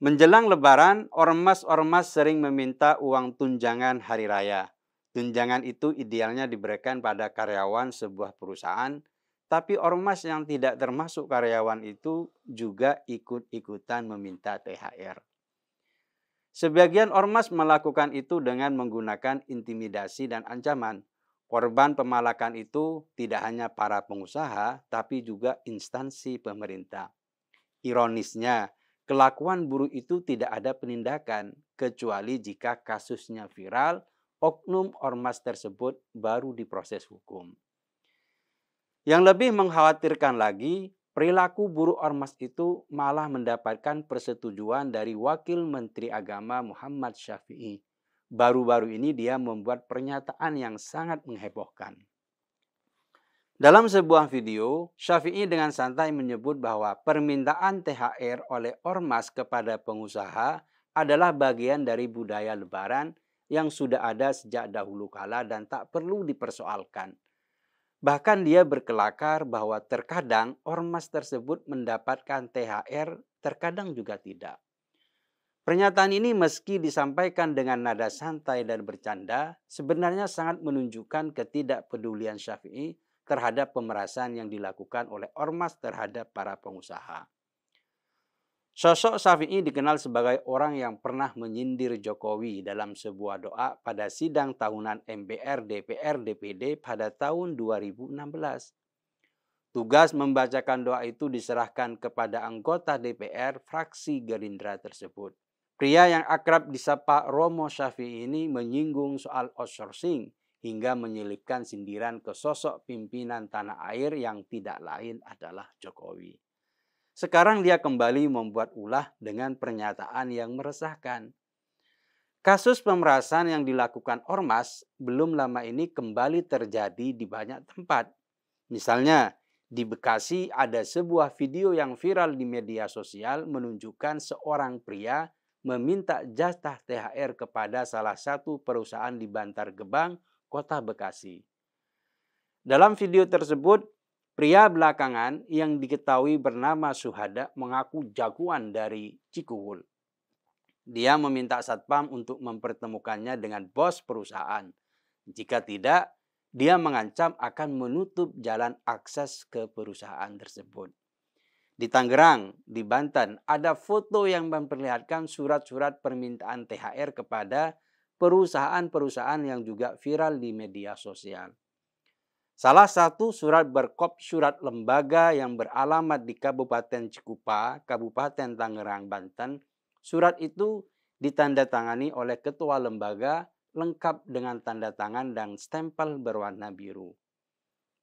Menjelang Lebaran, ormas-ormas sering meminta uang tunjangan hari raya. Tunjangan itu idealnya diberikan pada karyawan sebuah perusahaan, tapi ormas yang tidak termasuk karyawan itu juga ikut-ikutan meminta THR. Sebagian ormas melakukan itu dengan menggunakan intimidasi dan ancaman. Korban pemalakan itu tidak hanya para pengusaha, tapi juga instansi pemerintah. Ironisnya, kelakuan buruk itu tidak ada penindakan, kecuali jika kasusnya viral, oknum ormas tersebut baru diproses hukum. Yang lebih mengkhawatirkan lagi, perilaku buruk ormas itu malah mendapatkan persetujuan dari Wakil Menteri Agama Muhammad Syafi'i. Baru-baru ini dia membuat pernyataan yang sangat menghebohkan. Dalam sebuah video, Syafi'i dengan santai menyebut bahwa permintaan THR oleh ormas kepada pengusaha adalah bagian dari budaya lebaran yang sudah ada sejak dahulu kala dan tak perlu dipersoalkan. Bahkan dia berkelakar bahwa terkadang ormas tersebut mendapatkan THR, terkadang juga tidak. Pernyataan ini meski disampaikan dengan nada santai dan bercanda, sebenarnya sangat menunjukkan ketidakpedulian Syafi'i terhadap pemerasan yang dilakukan oleh ormas terhadap para pengusaha. Sosok Syafi'i dikenal sebagai orang yang pernah menyindir Jokowi dalam sebuah doa pada sidang tahunan MPR, DPR, DPD pada tahun 2016. Tugas membacakan doa itu diserahkan kepada anggota DPR fraksi Gerindra tersebut. Pria yang akrab disapa Romo Syafi'i ini menyinggung soal outsourcing hingga menyelipkan sindiran ke sosok pimpinan tanah air yang tidak lain adalah Jokowi. Sekarang dia kembali membuat ulah dengan pernyataan yang meresahkan. Kasus pemerasan yang dilakukan ormas belum lama ini kembali terjadi di banyak tempat. Misalnya, di Bekasi ada sebuah video yang viral di media sosial menunjukkan seorang pria meminta jatah THR kepada salah satu perusahaan di Bantar Gebang, Kota Bekasi. Dalam video tersebut, pria belakangan yang diketahui bernama Suhada mengaku jagoan dari Cikuwul. Dia meminta satpam untuk mempertemukannya dengan bos perusahaan. Jika tidak, dia mengancam akan menutup jalan akses ke perusahaan tersebut. Di Tangerang, di Banten, ada foto yang memperlihatkan surat-surat permintaan THR kepada perusahaan-perusahaan yang juga viral di media sosial. Salah satu surat berkop surat lembaga yang beralamat di Kabupaten Cikupa, Kabupaten Tangerang, Banten. Surat itu ditandatangani oleh ketua lembaga lengkap dengan tanda tangan dan stempel berwarna biru.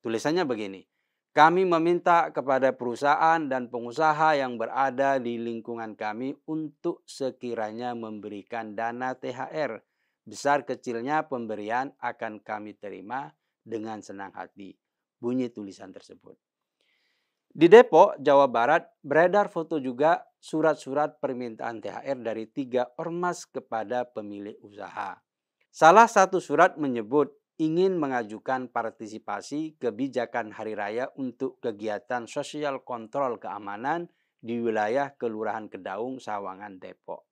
Tulisannya begini, kami meminta kepada perusahaan dan pengusaha yang berada di lingkungan kami untuk sekiranya memberikan dana THR. Besar kecilnya pemberian akan kami terima dengan senang hati. Bunyi tulisan tersebut. Di Depok, Jawa Barat, beredar foto juga surat-surat permintaan THR dari 3 ormas kepada pemilik usaha. Salah satu surat menyebut ingin mengajukan partisipasi kebijakan hari raya untuk kegiatan sosial kontrol keamanan di wilayah Kelurahan Kedaung, Sawangan, Depok.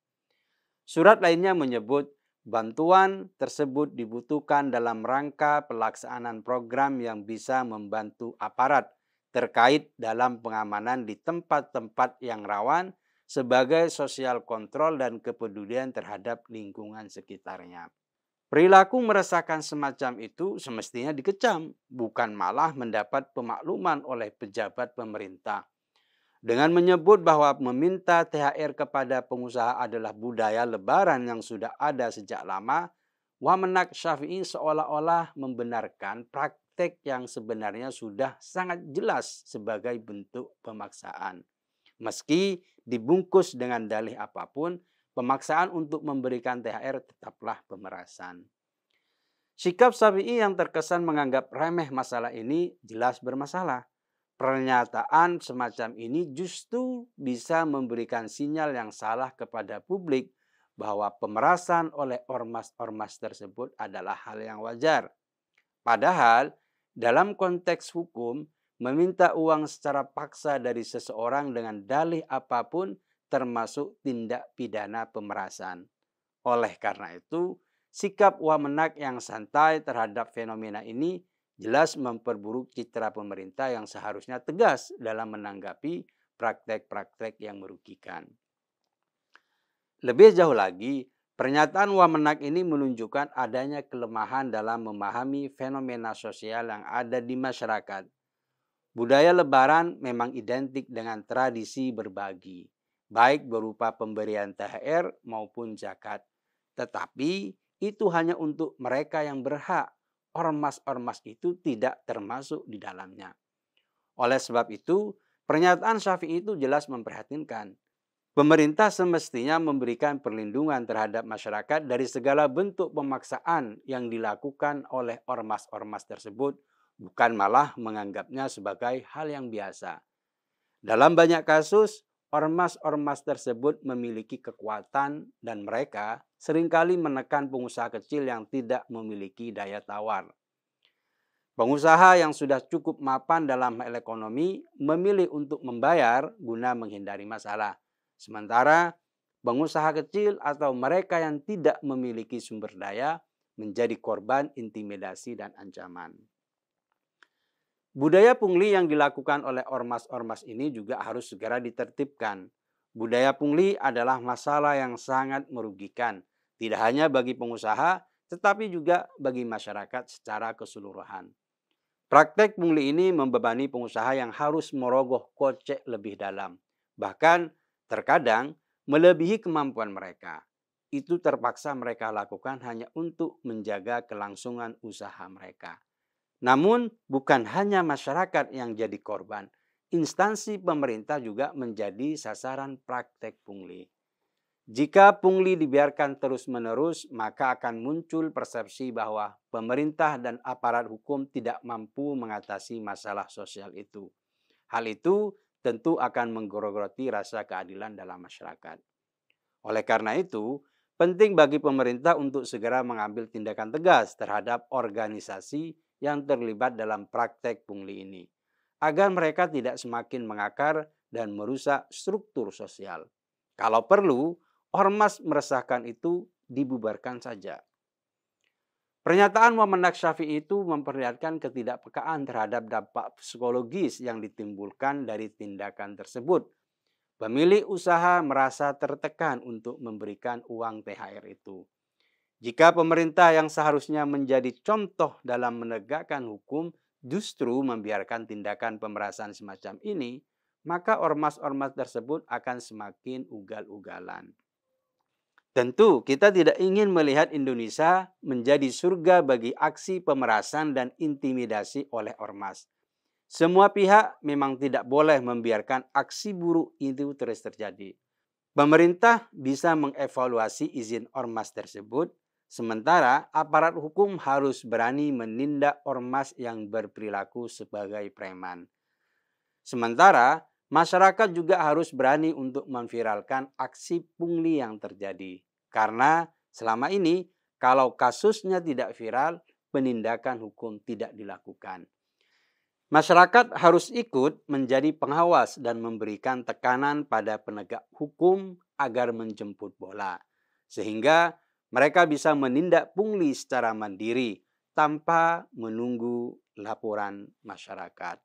Surat lainnya menyebut bantuan tersebut dibutuhkan dalam rangka pelaksanaan program yang bisa membantu aparat terkait dalam pengamanan di tempat-tempat yang rawan sebagai sosial kontrol dan kepedulian terhadap lingkungan sekitarnya. Perilaku meresahkan semacam itu semestinya dikecam, bukan malah mendapat pemakluman oleh pejabat pemerintah. Dengan menyebut bahwa meminta THR kepada pengusaha adalah budaya lebaran yang sudah ada sejak lama, Wamenak Syafi'i seolah-olah membenarkan praktek yang sebenarnya sudah sangat jelas sebagai bentuk pemaksaan. Meski dibungkus dengan dalih apapun, pemaksaan untuk memberikan THR tetaplah pemerasan. Sikap Syafi'i yang terkesan menganggap remeh masalah ini jelas bermasalah. Pernyataan semacam ini justru bisa memberikan sinyal yang salah kepada publik bahwa pemerasan oleh ormas-ormas tersebut adalah hal yang wajar. Padahal dalam konteks hukum, meminta uang secara paksa dari seseorang dengan dalih apapun termasuk tindak pidana pemerasan. Oleh karena itu, sikap Wamenak yang santai terhadap fenomena ini jelas memperburuk citra pemerintah yang seharusnya tegas dalam menanggapi praktek-praktek yang merugikan. Lebih jauh lagi, pernyataan Wamenak ini menunjukkan adanya kelemahan dalam memahami fenomena sosial yang ada di masyarakat. Budaya Lebaran memang identik dengan tradisi berbagi, baik berupa pemberian THR maupun zakat. Tetapi itu hanya untuk mereka yang berhak. Ormas-ormas itu tidak termasuk di dalamnya. Oleh sebab itu, pernyataan Syafi'i itu jelas memprihatinkan. Pemerintah semestinya memberikan perlindungan terhadap masyarakat dari segala bentuk pemaksaan yang dilakukan oleh ormas-ormas tersebut, bukan malah menganggapnya sebagai hal yang biasa. Dalam banyak kasus, ormas-ormas tersebut memiliki kekuatan dan mereka seringkali menekan pengusaha kecil yang tidak memiliki daya tawar. Pengusaha yang sudah cukup mapan dalam hal ekonomi memilih untuk membayar guna menghindari masalah. Sementara pengusaha kecil atau mereka yang tidak memiliki sumber daya menjadi korban intimidasi dan ancaman. Budaya pungli yang dilakukan oleh ormas-ormas ini juga harus segera ditertibkan. Budaya pungli adalah masalah yang sangat merugikan, tidak hanya bagi pengusaha, tetapi juga bagi masyarakat secara keseluruhan. Praktek pungli ini membebani pengusaha yang harus merogoh kocek lebih dalam, bahkan terkadang melebihi kemampuan mereka. Itu terpaksa mereka lakukan hanya untuk menjaga kelangsungan usaha mereka. Namun bukan hanya masyarakat yang jadi korban, instansi pemerintah juga menjadi sasaran praktek pungli. Jika pungli dibiarkan terus-menerus, maka akan muncul persepsi bahwa pemerintah dan aparat hukum tidak mampu mengatasi masalah sosial itu. Hal itu tentu akan menggerogoti rasa keadilan dalam masyarakat. Oleh karena itu, penting bagi pemerintah untuk segera mengambil tindakan tegas terhadap organisasi yang terlibat dalam praktek pungli ini, agar mereka tidak semakin mengakar dan merusak struktur sosial. Kalau perlu, ormas meresahkan itu dibubarkan saja. Pernyataan Wamenak Syafi'i itu memperlihatkan ketidakpekaan terhadap dampak psikologis yang ditimbulkan dari tindakan tersebut. Pemilik usaha merasa tertekan untuk memberikan uang THR itu. Jika pemerintah yang seharusnya menjadi contoh dalam menegakkan hukum justru membiarkan tindakan pemerasan semacam ini, maka ormas-ormas tersebut akan semakin ugal-ugalan. Tentu kita tidak ingin melihat Indonesia menjadi surga bagi aksi pemerasan dan intimidasi oleh ormas. Semua pihak memang tidak boleh membiarkan aksi buruk itu terus terjadi. Pemerintah bisa mengevaluasi izin ormas tersebut, sementara aparat hukum harus berani menindak ormas yang berperilaku sebagai preman. Sementara masyarakat juga harus berani untuk memviralkan aksi pungli yang terjadi. Karena selama ini kalau kasusnya tidak viral, penindakan hukum tidak dilakukan. Masyarakat harus ikut menjadi pengawas dan memberikan tekanan pada penegak hukum agar menjemput bola. Sehingga mereka bisa menindak pungli secara mandiri tanpa menunggu laporan masyarakat.